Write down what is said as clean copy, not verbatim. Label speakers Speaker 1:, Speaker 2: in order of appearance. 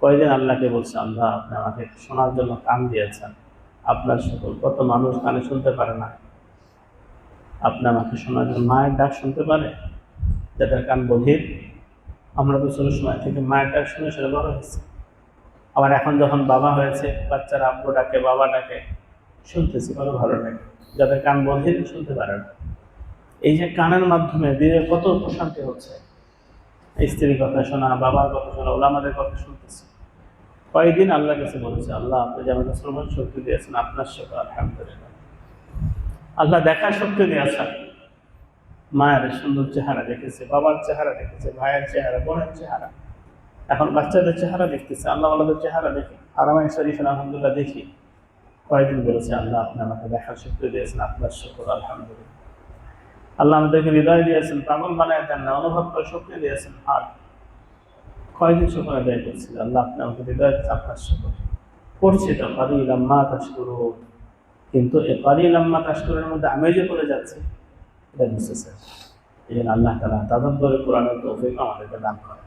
Speaker 1: কয়দিন আল্লাহকে বলছে, আল্লাহ আপনি আমাকে শোনার জন্য কান দিয়েছেন, আপনার সকল কত মানুষ কানে শুনতে পারে না, আপনি আমাকে শোনার জন্য মায়ের ডাক শুনতে পারে যাদের কান বধির। আমরা তো ছোট সময় থেকে মায়ের ডাক শুনে সেটা বড় হয়েছে। আবার এখন যখন বাবা হয়েছে, বাচ্চারা আব্বু ডাকে, বাবা ডাকে, শুনতেছি, বড় ভালো লাগে। যাদের কান বধির শুনতে পারে না, এই যে কানের মাধ্যমে দিয়ে কত প্রশান্তি হচ্ছে। স্ত্রীর কথা শোনা, বাবার কথা শোনা, ওলামাদের কথা শুনতেছি। কয়েকদিন আল্লাহর কাছে বলেছে, আল্লাহ আপনি যে আমাকে শ্রবণ শক্তি দিয়েছেন, আপনার সাথে আলহামদুলিল্লাহ। আল্লাহ দেখার শক্তি দিয়েছেন। মায়ের সুন্দর চেহারা দেখেছে, বাবার চেহারা দেখেছে, ভাইয়ের চেহারা, বোনের চেহারা, এখন বাচ্চাদের চেহারা দেখতেছে, আল্লাহ আল্লাহদের চেহারা দেখি, হারামাইন শরীফের আলহামদুলিল্লাহ দেখি। কয়েকদিন বলেছে, আল্লাহ আপনি আমাকে দেখার শক্তি দিয়েছেন, আপনার শুকর আলহামদুলিল্লাহ। আল্লাহ আমাদেরকে হৃদয় দিয়েছেন, পাগল বানায় দেন না, অনুভব করে শক্তি দিয়েছেন হাত। কয়েকদিন শুকর আদায় করছিল, আল্লাহ আপনি আমাকে হৃদয় দিয়েছেন, আপনার শুকর করছি তো কালিল আম্মা তাশকুরুন। কিন্তু এই কালিল আম্মা তাশকুরুনের মধ্যে আমি যে করে যাচ্ছি এটা বুঝতেছে। এই জন্য আল্লাহ তাআলা তাদাব্বুর কোরআনের তৌফিক আমাদেরকে দান করেন।